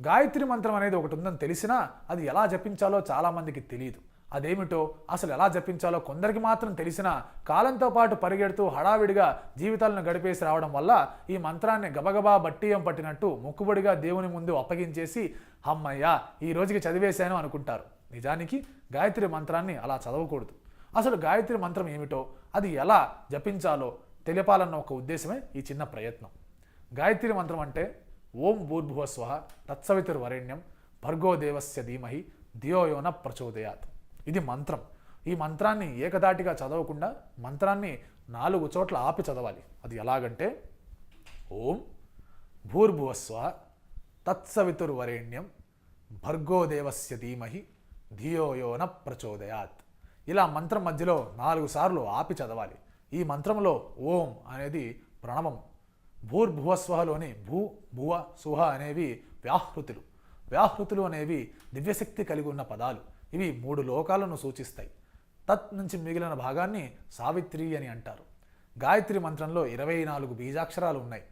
గాయత్రి మంత్రం అనేది ఒకటి ఉందని తెలిసినా అది ఎలా జపించాలో చాలామందికి తెలియదు. అదేమిటో అసలు ఎలా జపించాలో కొందరికి మాత్రం తెలిసినా కాలంతో పాటు పరిగెడుతూ హడావిడిగా జీవితాలను గడిపేసి రావడం వల్ల ఈ మంత్రాన్ని గబగబా బట్టియం పట్టినట్టు మొక్కుబడిగా దేవుని ముందు అప్పగించేసి అమ్మయ్యా ఈ రోజుకి చదివేశాను అనుకుంటారు. నిజానికి గాయత్రి మంత్రాన్ని అలా చదవకూడదు. అసలు గాయత్రి మంత్రం ఏమిటో అది ఎలా జపించాలో తెలిపాలన్న ఒక ఉద్దేశమే ఈ చిన్న ప్రయత్నం. గాయత్రి మంత్రం అంటే ఓం భూర్భువస్వః తత్సవితుర్వరేణ్యం భర్గో దేవస్య ధీమహి ధియో యో న ప్రచోదయాత్. ఇది మంత్రం. ఈ మంత్రాన్ని ఏకదాటిగా చదవకుండా మంత్రాన్ని 4 చోట్ల ఆపి చదవాలి. అది ఎలాగంటే ఓం భూర్భువస్వః తత్సవితుర్వరేణ్యం భర్గో దేవస్య ధీమహి ధియో యో న ప్రచోదయాత్. ఇలా మంత్రం మధ్యలో 4 సార్లు ఆపి చదవాలి. ఈ మంత్రంలో ఓం అనేది ప్రణవం. భూర్భువస్వహలోని భూ భువ సుహ అనేవి వ్యాహృతులు. వ్యాహృతులు అనేవి దివ్యశక్తి కలిగి ఉన్న పదాలు. ఇవి 3 లోకాలను సూచిస్తాయి. తత్ నుంచి మిగిలిన భాగాన్ని సావిత్రి అని అంటారు. గాయత్రి మంత్రంలో 24 బీజాక్షరాలు ఉన్నాయి.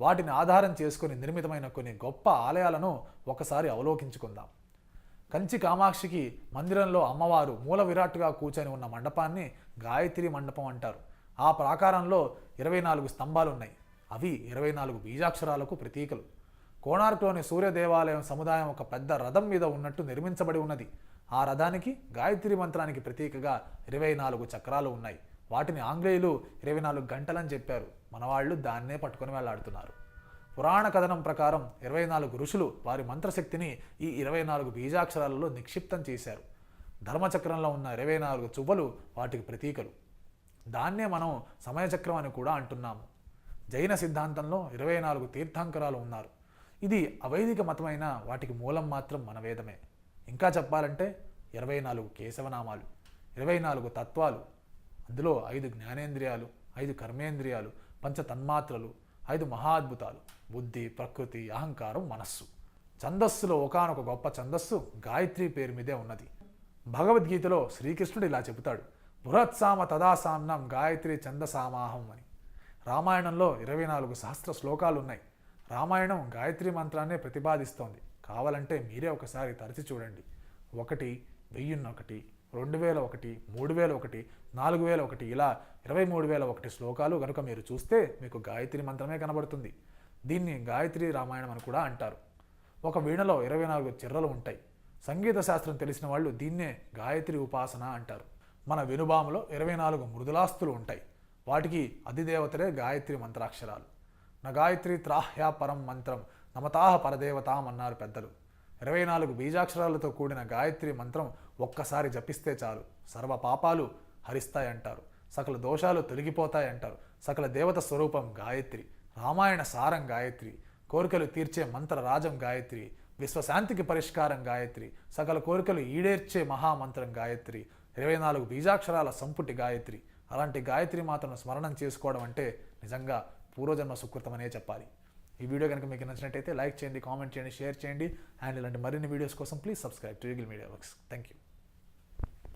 వాటిని ఆధారం చేసుకుని నిర్మితమైన కొన్ని గొప్ప ఆలయాలను ఒకసారి అవలోకించుకుందాం. కంచి కామాక్షికి మందిరంలో అమ్మవారు మూల విరాట్టుగా కూర్చొని ఉన్న మండపాన్ని గాయత్రి మండపం అంటారు. ఆ ప్రాకారంలో 24 స్తంభాలు ఉన్నాయి. అవి 24 బీజాక్షరాలకు ప్రతీకలు. కోణార్క్లోని సూర్య దేవాలయం సముదాయం ఒక పెద్ద రథం మీద ఉన్నట్టు నిర్మించబడి ఉన్నది. ఆ రథానికి గాయత్రి మంత్రానికి ప్రతీకగా 24 చక్రాలు ఉన్నాయి. వాటిని ఆంగ్లేయులు 24 గంటలని చెప్పారు. మనవాళ్ళు దాన్నే పట్టుకొని వెళ్లాడుతున్నారు. పురాణ కథనం ప్రకారం 24 ఋషులు వారి మంత్రశక్తిని ఈ 24 బీజాక్షరాలలో నిక్షిప్తం చేశారు. ధర్మచక్రంలో ఉన్న 24 చువ్వలు వాటికి ప్రతీకలు. దాన్నే మనం సమయచక్రం అని కూడా అంటున్నాము. జైన సిద్ధాంతంలో 24 తీర్థంకరాలు ఉన్నారు. ఇది అవైదిక మతమైన వాటికి మూలం మాత్రం మన వేదమే. ఇంకా చెప్పాలంటే 24 కేశవనామాలు, 24 తత్వాలు, అందులో 5 జ్ఞానేంద్రియాలు, 5 కర్మేంద్రియాలు, 5 తన్మాత్రలు, 5 మహాద్భుతాలు, బుద్ధి, ప్రకృతి, అహంకారం, మనస్సు. ఛందస్సులో ఒకానొక గొప్ప ఛందస్సు గాయత్రి పేరు మీదే ఉన్నది. భగవద్గీతలో శ్రీకృష్ణుడు ఇలా చెబుతాడు, బృహత్సామ తదాసామ్నం గాయత్రి ఛందసామాహం అని. రామాయణంలో 24 సహస్ర శ్లోకాలు ఉన్నాయి. రామాయణం గాయత్రి మంత్రాన్నే ప్రతిపాదిస్తోంది. కావాలంటే మీరే ఒకసారి తరచి చూడండి. 1, 1001, 2001, 3001, 4001 ఇలా 23,001 శ్లోకాలు కనుక మీరు చూస్తే మీకు గాయత్రి మంత్రమే కనబడుతుంది. దీన్ని గాయత్రి రామాయణం అని కూడా అంటారు. ఒక వీణలో 24 చిర్రలు ఉంటాయి. సంగీత శాస్త్రం తెలిసిన వాళ్ళు దీన్నే గాయత్రి ఉపాసన అంటారు. మన వెనుబాములో 24 మృదులాస్తులు ఉంటాయి. వాటికి అధిదేవతలే గాయత్రి మంత్రాక్షరాలు. నా గాయత్రి త్రాహ్యా పరం మంత్రం నమతాహ పరదేవతాం అన్నారు పెద్దలు. 24 బీజాక్షరాలతో కూడిన గాయత్రి మంత్రం ఒక్కసారి జపిస్తే చాలు సర్వ పాపాలు హరిస్తాయంటారు, సకల దోషాలు తొలగిపోతాయంటారు. సకల దేవత స్వరూపం గాయత్రి, రామాయణ సారం గాయత్రి, కోరికలు తీర్చే మంత్ర రాజం గాయత్రి, విశ్వశాంతికి పరిష్కారం గాయత్రి, సకల కోరికలు ఈడేర్చే మహామంత్రం గాయత్రి, 24 బీజాక్షరాల సంపుటి గాయత్రి. అలాంటి గాయత్రి మాతను స్మరణం చేసుకోవడం అంటే నిజంగా పూర్వజన్మ సుకృతమనే చెప్పాలి. ఈ వీడియో కనుక మీకు నచ్చినట్టయితే లైక్ చేయండి, కామెంట్ చేయండి, షేర్ చేయండి. అండ్ ఇలాంటి మరిన్ని వీడియోస్ కోసం please subscribe to eagle media works. Thank you.